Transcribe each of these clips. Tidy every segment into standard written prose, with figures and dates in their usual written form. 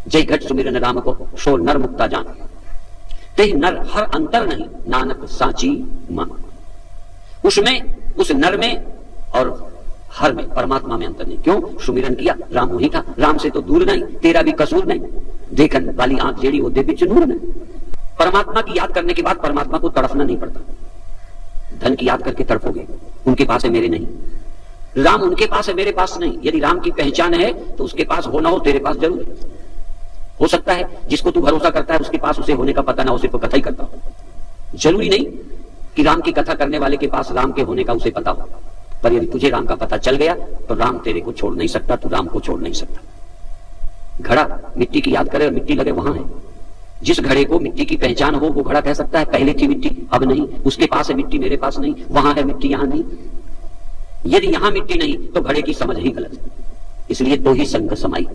जय घट सुमिरन राम को सो नर मुक्ता जान, ते नर हर अंतर नहीं नानक साची मन। उसमें, उस नर में और हर में, परमात्मा में अंतर नहीं। क्यों? सुमिरन किया, राम वही था, राम से तो दूर नहीं, तेरा भी कसूर नहीं, देखन वाली आंख जेड़ी वो दे बिच नूर नहीं। परमात्मा की याद करने के बाद परमात्मा को तड़फना नहीं पड़ता। धन की याद करके तड़पोगे, उनके पास है मेरे नहीं, राम उनके पास है मेरे पास नहीं। यदि राम की पहचान है तो उसके पास हो ना हो तेरे पास जरूर है। हो सकता है जिसको तू भरोसा करता है उसके पास उसे होने का पता ना हो, सिर्फ कथा ही करता हो। जरूरी नहीं कि राम की कथा करने वाले के पास राम के होने का उसे पता हो, पर यदि तुझे राम का पता चल गया तो राम तेरे को छोड़ नहीं सकता, तू राम को छोड़ नहीं सकता। घड़ा मिट्टी की याद करे और मिट्टी लगे वहां है। जिस घड़े को मिट्टी की पहचान हो वो घड़ा कह सकता है पहले थी मिट्टी अब नहीं, उसके पास है मिट्टी मेरे पास नहीं, वहां है मिट्टी यहां नहीं। यदि यहां मिट्टी नहीं तो घड़े की समझ ही गलत है। इसलिए तो ही संग समाई,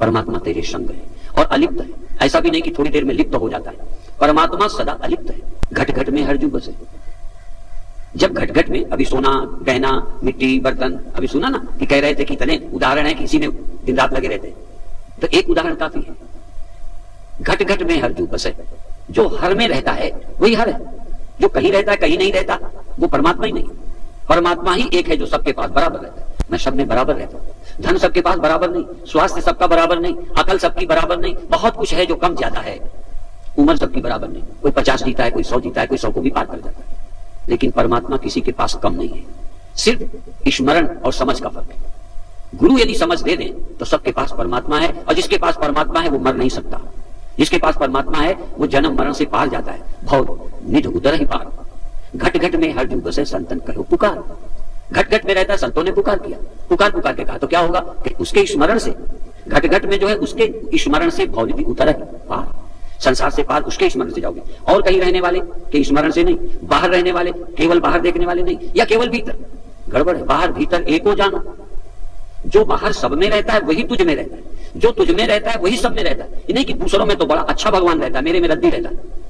परमात्मा तेरे संग है और अलिप्त है। ऐसा भी नहीं कि थोड़ी देर में लिप्त हो जाता है, परमात्मा सदा अलिप्त है। घट घट में हरजू बसे। जब घट घट में, अभी सोना गहना मिट्टी बर्तन, अभी सुना ना कि कह रहे थे कि इतने उदाहरण है कि इसी में दिन रात लगे रहते, तो एक उदाहरण काफी है। घट घट में हरजू बसे, जो हर में रहता है वही हर है, जो कहीं रहता है कहीं नहीं रहता वो परमात्मा ही नहीं। परमात्मा ही एक है जो सबके पास बराबर रहता है। मैं सब में बराबर रहता हूं। धन सबके पास बराबर नहीं, स्वास्थ्य सबका बराबर नहीं, अकल सबकी बराबर नहीं, बहुत कुछ है जो कम ज्यादा है, उम्र सबकी बराबर नहीं। कोई 50 जीता है, कोई 100 जीता है, कोई 100 को भी पार कर जाता है, लेकिन परमात्मा किसी के पास कम नहीं है। सिर्फ स्मरण और समझ का फर्क है। गुरु यदि समझ दे दें तो सबके पास परमात्मा है, और जिसके पास परमात्मा है वो मर नहीं सकता। जिसके पास परमात्मा है वो जन्म मरण से पार जाता है, भव निध उदर ही पार। घट घट में हर जुग से संतन कहो पुकार। घट घट में रहता है, संतों ने पुकार किया, पुकार पुकार के कहा तो क्या होगा कि उसके स्मरण से, घट घट में जो है उसके स्मरण से भवनिधि उतर है पार, संसार से पार उसके स्मरण से जाओगे। और कहीं रहने वाले के स्मरण से नहीं, बाहर रहने वाले, केवल बाहर देखने वाले नहीं, या केवल भीतर। गड़बड़ है। बाहर भीतर एको जानो। जो बाहर सब में रहता है वही तुझ में रहता है, जो तुझ में रहता है वही सब में रहता है। ये नहीं कि दूसरों में तो बड़ा अच्छा भगवान रहता है, मेरे में रद्दी रहता है,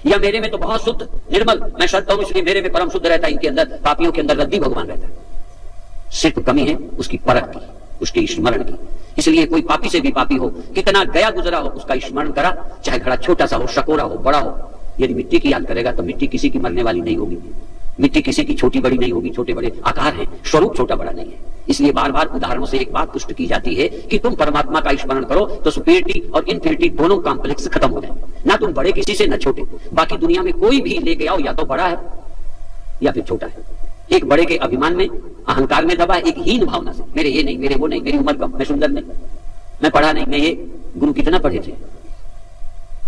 या मेरे में तो बहुत शुद्ध निर्मल मैं श्रद्धा हूं इसलिए मेरे में परम शुद्ध रहता है, इनके अंदर पापियों के अंदर रद्दी भगवान रहता है। सिर्फ कमी है उसकी परख की, उसके स्मरण की। इसलिए कोई पापी से भी पापी हो, कितना गया गुजरा हो, उसका स्मरण करा, चाहे घड़ा छोटा सा हो, शकोरा हो, बड़ा हो। यदि मिट्टी की याद करेगा तो मिट्टी किसी की मरने वाली नहीं होगी, मिट्टी किसी की छोटी बड़ी नहीं होगी। छोटे बड़े आकार है, स्वरूप छोटा बड़ा नहीं है। इसलिए बार बार उदाहरणों से एक बात पुष्ट की जाती है कि तुम परमात्मा का स्मरण करो तो सुपीरियरिटी और इनफीरियरिटी दोनों कॉम्प्लेक्स खत्म हो जाए। ना तुम बड़े किसी से न छोटे। बाकी दुनिया में कोई भी लेके आओ, या तो बड़ा है या फिर छोटा है। एक बड़े के अभिमान में, अहंकार में दबा है, एक हीन भावना से, मेरे ये नहीं, मेरे वो नहीं, मेरी उम्र कम, मैं सुंदर नहीं, मैं पढ़ा नहीं, मैं ये। गुरु कितना पढ़े थे?